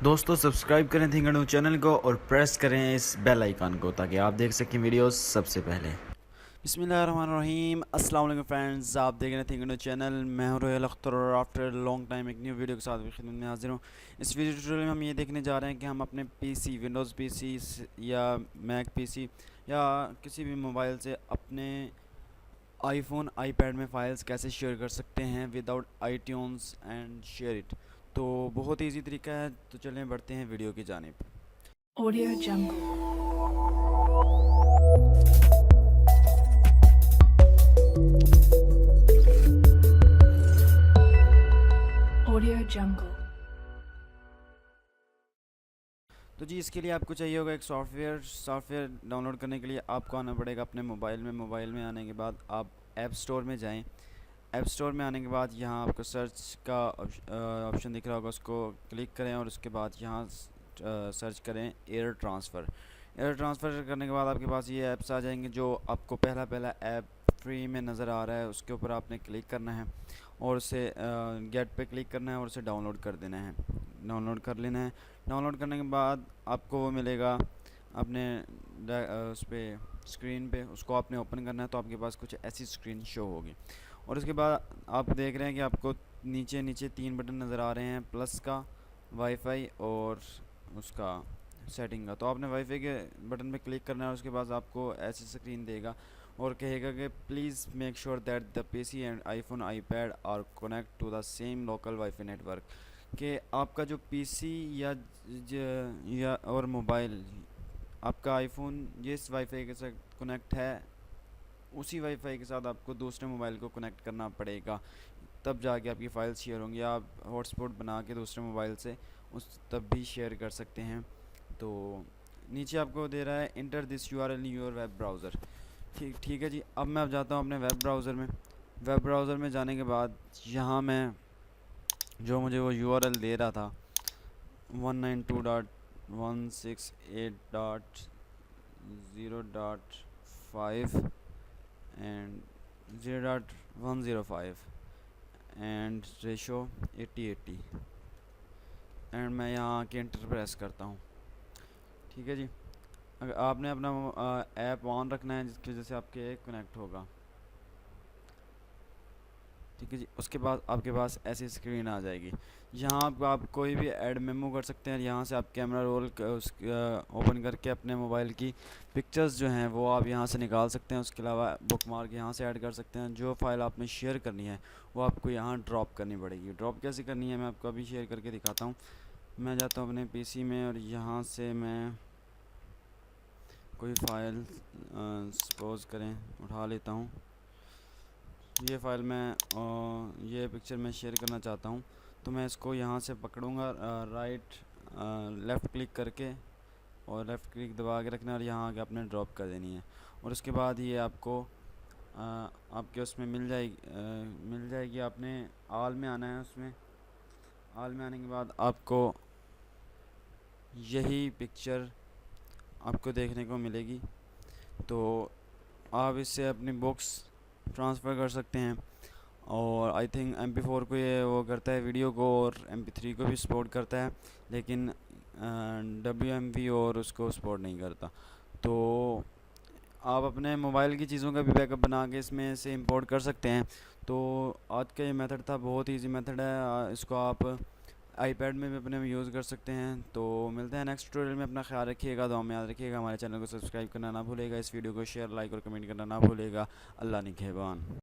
दोस्तों सब्सक्राइब करें थिंगड़ू चैनल को और प्रेस करें इस बेल आइकन को ताकि आप देख सकें वीडियोस सबसे पहले। बिस्मिल्लाहिर्रहमानिर्रहीम, अस्सलाम वालेकुम फ्रेंड्स, आप देख रहे हैं थिंगड़ू चैनल। मैं हूं रोयल अख्तर और आफ्टर लॉन्ग टाइम एक न्यू वीडियो के साथ खिदमत में हाजिर हूं। इस वीडियो ट्यूटोरियल में हम ये देखने जा रहे हैं कि हम अपने पीसी विंडोज़ पीसी या मैक पीसी या किसी भी मोबाइल से अपने आईफोन आईपैड में फ़ाइल्स कैसे शेयर कर सकते हैं without iTunes and share it. तो बहुत ईजी तरीका है, तो चलें बढ़ते हैं वीडियो की जानिब। Audio Jungle. Audio Jungle. तो जी इसके लिए आपको चाहिए होगा एक सॉफ्टवेयर डाउनलोड करने के लिए आपको आना पड़ेगा अपने मोबाइल में आने के बाद आप ऐप स्टोर में जाएं। ऐप स्टोर में आने के बाद यहाँ आपको सर्च का ऑप्शन दिख रहा होगा, उसको क्लिक करें और उसके बाद यहाँ सर्च करें एयर ट्रांसफ़र। एयर ट्रांसफ़र करने के बाद आपके पास ये ऐप्स आ जाएंगे। जो आपको पहला ऐप फ्री में नज़र आ रहा है उसके ऊपर आपने क्लिक करना है और उसे गेट पे क्लिक करना है और उसे डाउनलोड कर देना है, डाउनलोड कर लेना है। डाउनलोड करने के बाद आपको वो मिलेगा अपने उस पर स्क्रीन पे, उसको आपने ओपन करना है तो आपके पास कुछ ऐसी स्क्रीन शो होगी। और उसके बाद आप देख रहे हैं कि आपको नीचे नीचे 3 बटन नज़र आ रहे हैं, प्लस का, वाईफाई और उसका सेटिंग का। तो आपने वाईफाई के बटन पे क्लिक करना है और उसके बाद आपको ऐसी स्क्रीन देगा और कहेगा कि please make sure that the PC and iPhone iPad are connect to the same local WiFi network. कि आपका जो पीसी या और मोबाइल, आपका आईफोन जिस वाईफाई के साथ कनेक्ट है उसी वाईफाई के साथ आपको दूसरे मोबाइल को कनेक्ट करना पड़ेगा, तब जाके आपकी फ़ाइल शेयर होंगी। आप हॉटस्पॉट बना के दूसरे मोबाइल से उस तब भी शेयर कर सकते हैं। तो नीचे आपको दे रहा है inter this URL in your web browser. ठीक है जी। अब मैं अब जाता हूँ अपने वेब ब्राउज़र में जाने के बाद यहाँ मैं जो मुझे वो यूआरएल दे रहा था 192.168.0.5 एंड 0.105 एंड रेशो 80/80 एंड मैं यहाँ आके इंटर प्रेस करता हूँ। ठीक है जी। अगर आपने अपना ऐप ऑन रखना है जिसकी वजह से आपके कनेक्ट होगा। ठीक है जी। उसके बाद आपके पास ऐसी स्क्रीन आ जाएगी। यहाँ आप कोई भी ऐड मेमो कर सकते हैं। यहाँ से आप कैमरा रोल ओपन करके अपने मोबाइल की पिक्चर्स जो हैं वो आप यहाँ से निकाल सकते हैं। उसके अलावा बुकमार्क यहाँ से ऐड कर सकते हैं। जो फाइल आपने शेयर करनी है वो आपको यहाँ ड्रॉप करनी पड़ेगी। ड्रॉप कैसे करनी है मैं आपको अभी शेयर करके दिखाता हूँ। मैं जाता हूँ अपने पीसी में और यहाँ से मैं कोई फ़ाइल सपोज़ करें उठा लेता हूँ। ये फ़ाइल ये पिक्चर मैं शेयर करना चाहता हूँ, तो मैं इसको यहाँ से पकड़ूँगा लेफ़्ट क्लिक करके, और लेफ़्ट क्लिक दबा के रखना और यहाँ आके आपने ड्रॉप कर देनी है। और उसके बाद ये आपको आपके उसमें मिल जाएगी। आपने आल में आना है। उसमें आल में आने के बाद आपको यही पिक्चर आपको देखने को मिलेगी। तो आप इससे अपनी बुक्स ट्रांसफ़र कर सकते हैं। और आई थिंक MP4 को ये वो करता है वीडियो को, और MP3 को भी सपोर्ट करता है, लेकिन WMV और उसको सपोर्ट नहीं करता। तो आप अपने मोबाइल की चीज़ों का भी बैकअप बना के इसमें से इंपोर्ट कर सकते हैं। तो आज का ये मेथड था, बहुत इजी मेथड है। इसको आप आईपैड में भी अपने में यूज़ कर सकते हैं। तो मिलते हैं नेक्स्ट ट्यूटोरियल में। अपना ख्याल रखिएगा, दुआ में याद रखिएगा। हमारे चैनल को सब्सक्राइब करना ना भूलिएगा, इस वीडियो को शेयर, लाइक और कमेंट करना ना भूलिएगा। अल्लाह निगहबान।